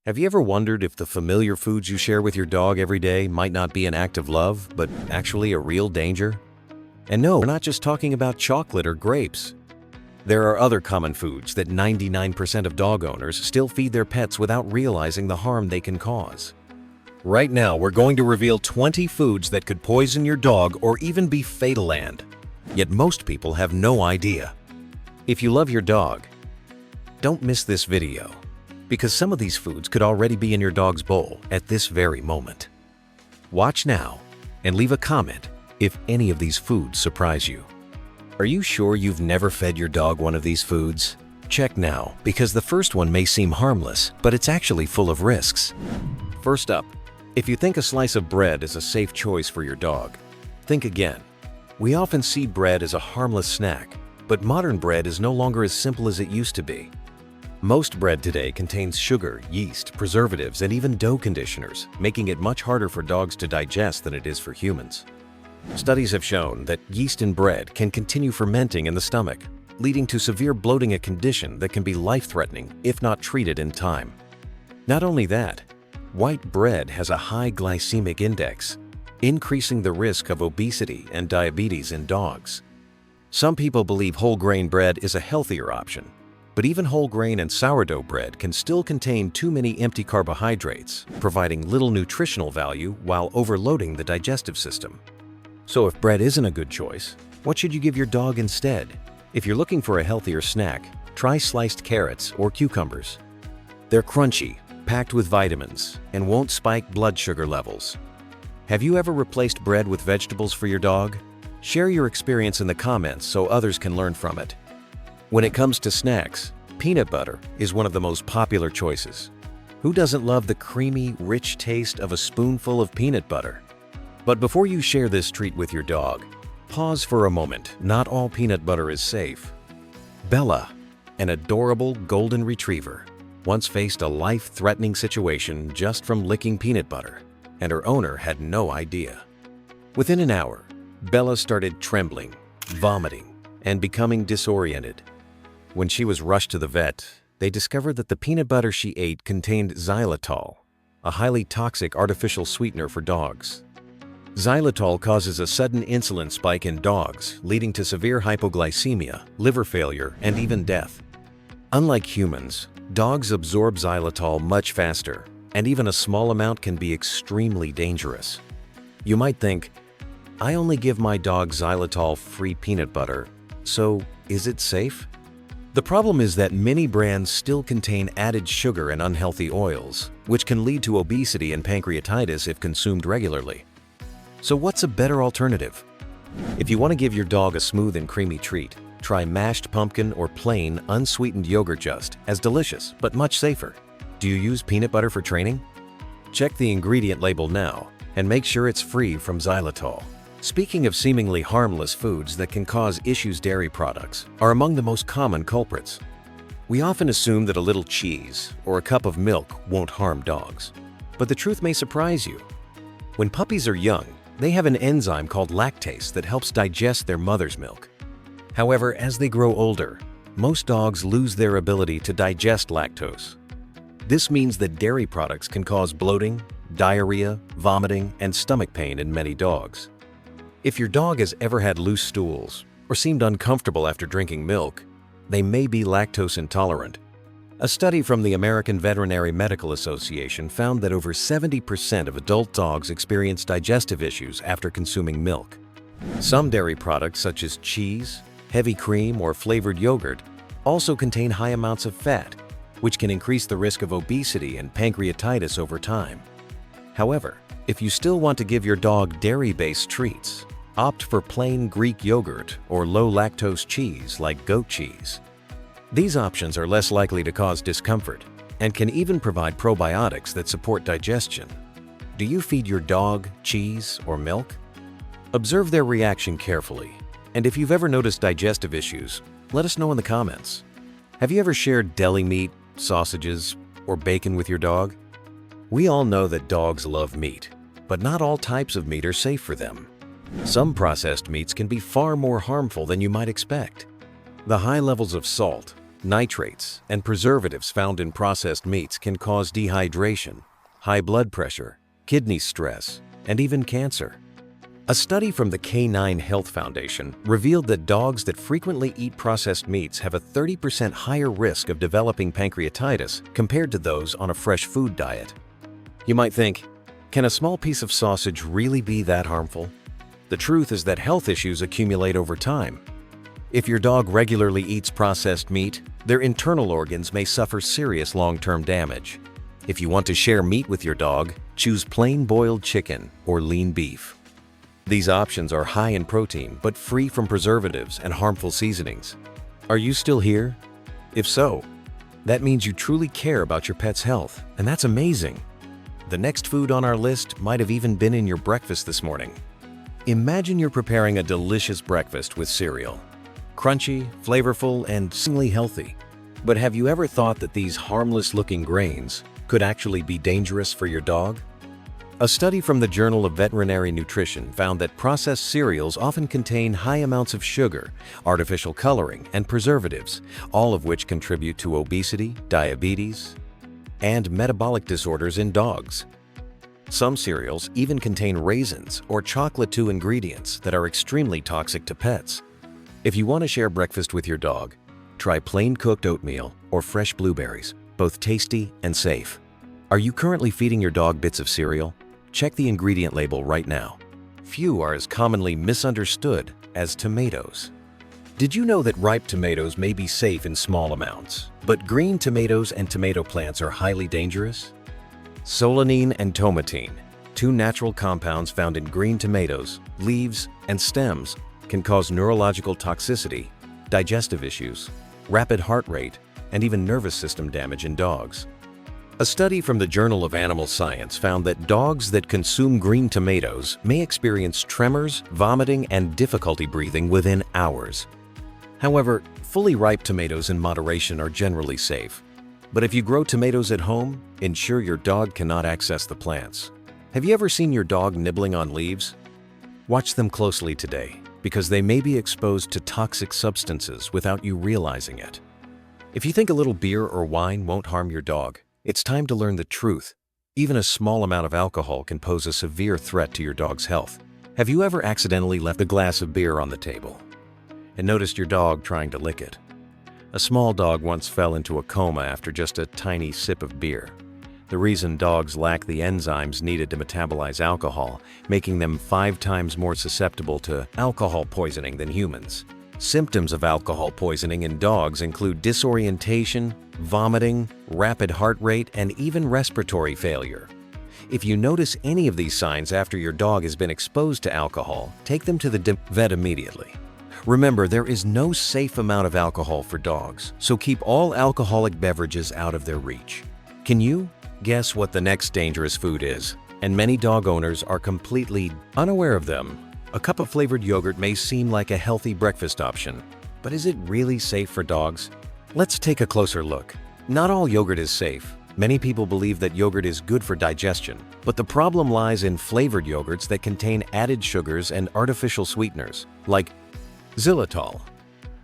Have you ever wondered if the familiar foods you share with your dog every day might not be an act of love, but actually a real danger? And no, we're not just talking about chocolate or grapes. There are other common foods that 99% of dog owners still feed their pets without realizing the harm they can cause. Right now, we're going to reveal 20 foods that could poison your dog or even be fatal, and yet most people have no idea. If you love your dog, don't miss this video, because some of these foods could already be in your dog's bowl at this very moment. Watch now and leave a comment if any of these foods surprise you. Are you sure you've never fed your dog one of these foods? Check now, because the first one may seem harmless, but it's actually full of risks. First up, if you think a slice of bread is a safe choice for your dog, think again. We often see bread as a harmless snack, but modern bread is no longer as simple as it used to be. Most bread today contains sugar, yeast, preservatives, and even dough conditioners, making it much harder for dogs to digest than it is for humans. Studies have shown that yeast in bread can continue fermenting in the stomach, leading to severe bloating, a condition that can be life-threatening if not treated in time. Not only that, white bread has a high glycemic index, increasing the risk of obesity and diabetes in dogs. Some people believe whole grain bread is a healthier option, but even whole grain and sourdough bread can still contain too many empty carbohydrates, providing little nutritional value while overloading the digestive system. So if bread isn't a good choice, what should you give your dog instead? If you're looking for a healthier snack, try sliced carrots or cucumbers. They're crunchy, packed with vitamins, and won't spike blood sugar levels. Have you ever replaced bread with vegetables for your dog? Share your experience in the comments so others can learn from it. When it comes to snacks, peanut butter is one of the most popular choices. Who doesn't love the creamy, rich taste of a spoonful of peanut butter? But before you share this treat with your dog, pause for a moment. Not all peanut butter is safe. Bella, an adorable golden retriever, once faced a life-threatening situation just from licking peanut butter, and her owner had no idea. Within an hour, Bella started trembling, vomiting, and becoming disoriented. When she was rushed to the vet, they discovered that the peanut butter she ate contained xylitol, a highly toxic artificial sweetener for dogs. Xylitol causes a sudden insulin spike in dogs, leading to severe hypoglycemia, liver failure, and even death. Unlike humans, dogs absorb xylitol much faster, and even a small amount can be extremely dangerous. You might think, I only give my dog xylitol-free peanut butter, so is it safe? The problem is that many brands still contain added sugar and unhealthy oils, which can lead to obesity and pancreatitis if consumed regularly. So what's a better alternative? If you want to give your dog a smooth and creamy treat, try mashed pumpkin or plain, unsweetened yogurt, just as delicious, but much safer. Do you use peanut butter for training? Check the ingredient label now and make sure it's free from xylitol. Speaking of seemingly harmless foods that can cause issues, dairy products are among the most common culprits. We often assume that a little cheese or a cup of milk won't harm dogs, but the truth may surprise you. When puppies are young, they have an enzyme called lactase that helps digest their mother's milk. However, as they grow older, most dogs lose their ability to digest lactose. This means that dairy products can cause bloating, diarrhea, vomiting, and stomach pain in many dogs. If your dog has ever had loose stools or seemed uncomfortable after drinking milk, they may be lactose intolerant. A study from the American Veterinary Medical Association found that over 70% of adult dogs experience digestive issues after consuming milk. Some dairy products, such as cheese, heavy cream, or flavored yogurt, also contain high amounts of fat, which can increase the risk of obesity and pancreatitis over time. However, if you still want to give your dog dairy-based treats, opt for plain Greek yogurt or low-lactose cheese like goat cheese. These options are less likely to cause discomfort and can even provide probiotics that support digestion. Do you feed your dog cheese or milk? Observe their reaction carefully, and if you've ever noticed digestive issues, let us know in the comments. Have you ever shared deli meat, sausages, or bacon with your dog? We all know that dogs love meat, but not all types of meat are safe for them. Some processed meats can be far more harmful than you might expect. The high levels of salt, Nitrates and preservatives found in processed meats can cause dehydration, high blood pressure, kidney stress, and even cancer. A study from the Canine Health Foundation revealed that dogs that frequently eat processed meats have a 30% higher risk of developing pancreatitis compared to those on a fresh food diet. You might think, can a small piece of sausage really be that harmful? The truth is that health issues accumulate over time. If your dog regularly eats processed meat, their internal organs may suffer serious long-term damage. If you want to share meat with your dog, choose plain boiled chicken or lean beef. These options are high in protein but free from preservatives and harmful seasonings. Are you still here? If so, that means you truly care about your pet's health, and that's amazing. The next food on our list might have even been in your breakfast this morning. Imagine you're preparing a delicious breakfast with cereal. Crunchy, flavorful, and seemingly healthy. But have you ever thought that these harmless-looking grains could actually be dangerous for your dog? A study from the Journal of Veterinary Nutrition found that processed cereals often contain high amounts of sugar, artificial coloring, and preservatives, all of which contribute to obesity, diabetes, and metabolic disorders in dogs. Some cereals even contain raisins or chocolate-2 ingredients that are extremely toxic to pets. If you want to share breakfast with your dog, try plain cooked oatmeal or fresh blueberries, both tasty and safe. Are you currently feeding your dog bits of cereal? Check the ingredient label right now. Few are as commonly misunderstood as tomatoes. Did you know that ripe tomatoes may be safe in small amounts, but green tomatoes and tomato plants are highly dangerous? Solanine and tomatine, two natural compounds found in green tomatoes, leaves, and stems, can cause neurological toxicity, digestive issues, rapid heart rate, and even nervous system damage in dogs. A study from the Journal of Animal Science found that dogs that consume green tomatoes may experience tremors, vomiting, and difficulty breathing within hours. However, fully ripe tomatoes in moderation are generally safe. But if you grow tomatoes at home, ensure your dog cannot access the plants. Have you ever seen your dog nibbling on leaves? Watch them closely today, because they may be exposed to toxic substances without you realizing it. If you think a little beer or wine won't harm your dog, it's time to learn the truth. Even a small amount of alcohol can pose a severe threat to your dog's health. Have you ever accidentally left a glass of beer on the table and noticed your dog trying to lick it? A small dog once fell into a coma after just a tiny sip of beer. The reason dogs lack the enzymes needed to metabolize alcohol, making them 5 times more susceptible to alcohol poisoning than humans. Symptoms of alcohol poisoning in dogs include disorientation, vomiting, rapid heart rate, and even respiratory failure. If you notice any of these signs after your dog has been exposed to alcohol, take them to the vet immediately. Remember, there is no safe amount of alcohol for dogs, so keep all alcoholic beverages out of their reach. Can you guess what the next dangerous food is? And many dog owners are completely unaware of them. A cup of flavored yogurt may seem like a healthy breakfast option, but is it really safe for dogs? Let's take a closer look. Not all yogurt is safe. Many people believe that yogurt is good for digestion, but the problem lies in flavored yogurts that contain added sugars and artificial sweeteners, like xylitol.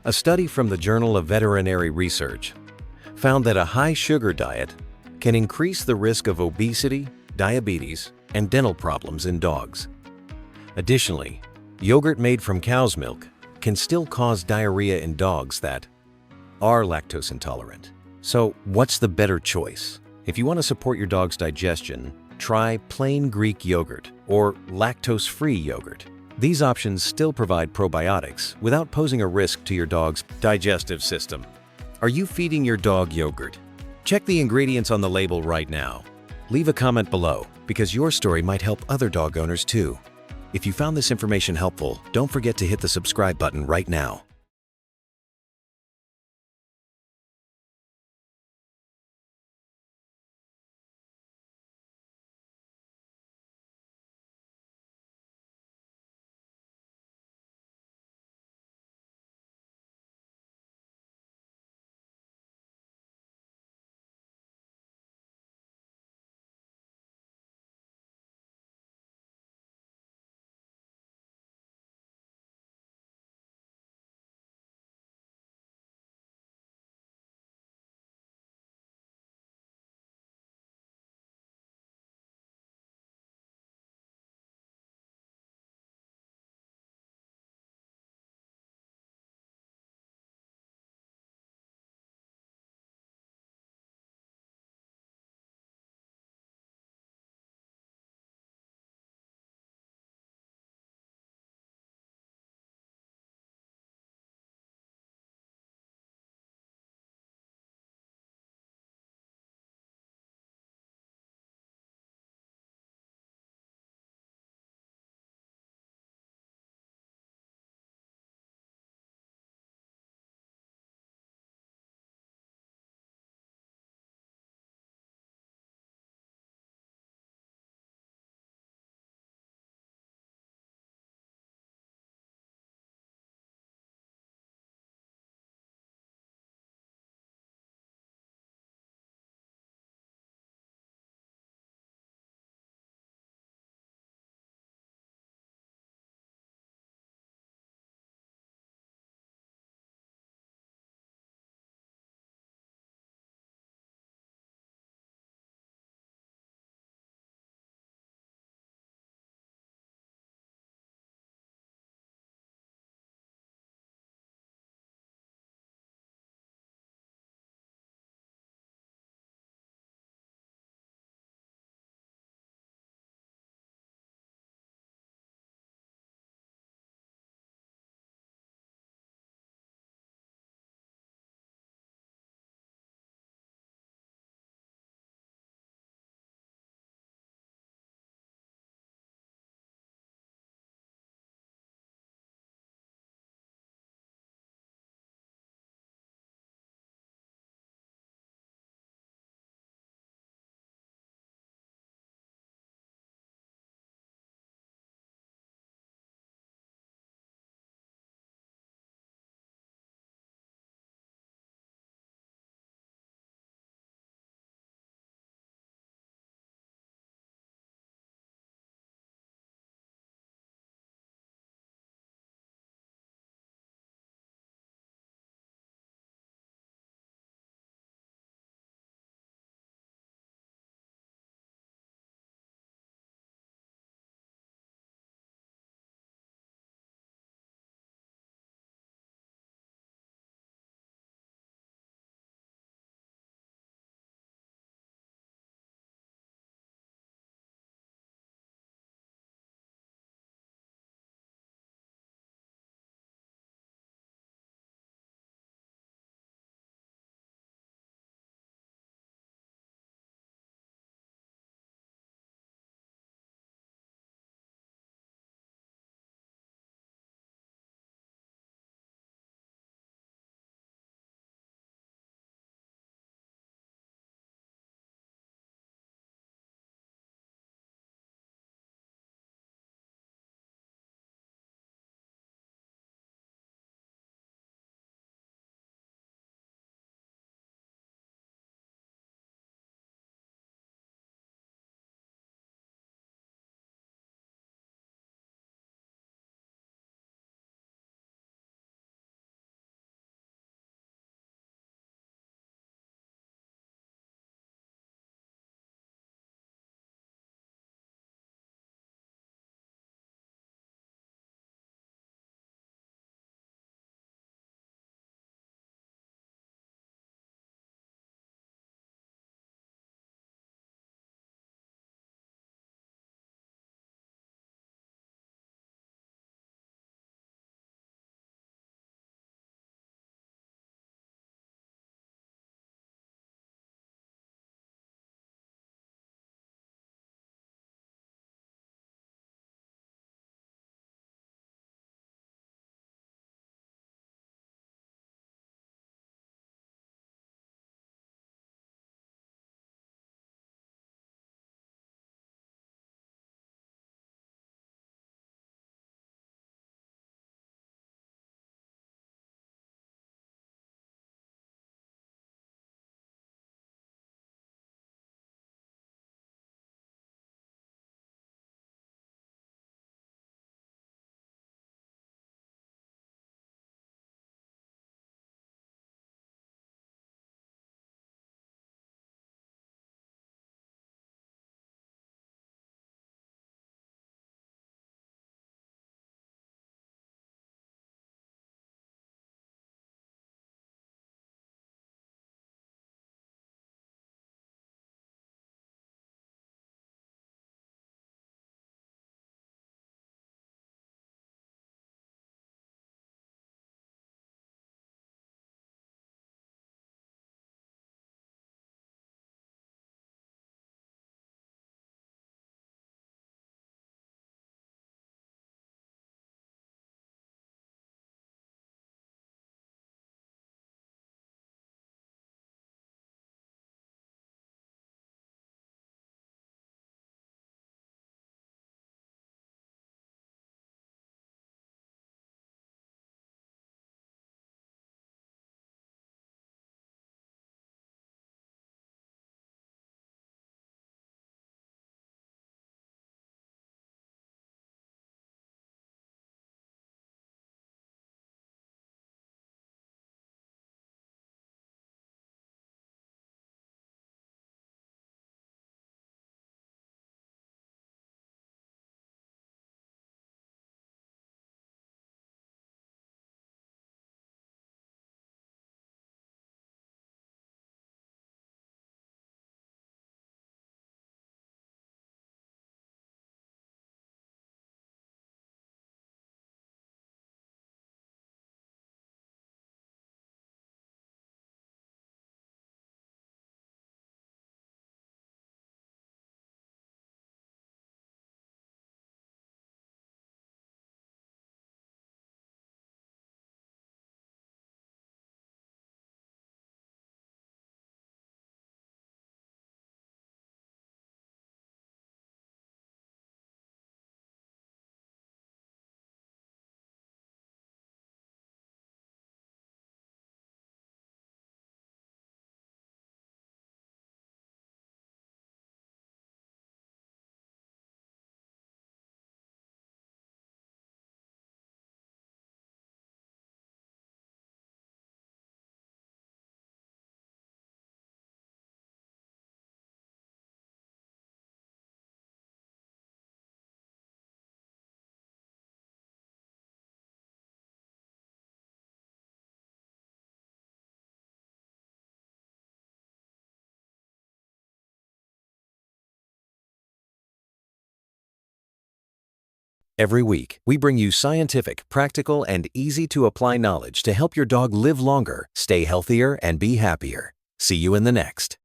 A study from the Journal of Veterinary Research found that a high sugar diet can increase the risk of obesity, diabetes, and dental problems in dogs. Additionally, yogurt made from cow's milk can still cause diarrhea in dogs that are lactose intolerant. So, what's the better choice? If you want to support your dog's digestion, try plain Greek yogurt or lactose-free yogurt. These options still provide probiotics without posing a risk to your dog's digestive system. Are you feeding your dog yogurt? Check the ingredients on the label right now. Leave a comment below, because your story might help other dog owners too. If you found this information helpful, don't forget to hit the subscribe button right now. Every week, we bring you scientific, practical, and easy-to-apply knowledge to help your dog live longer, stay healthier, and be happier. See you in the next.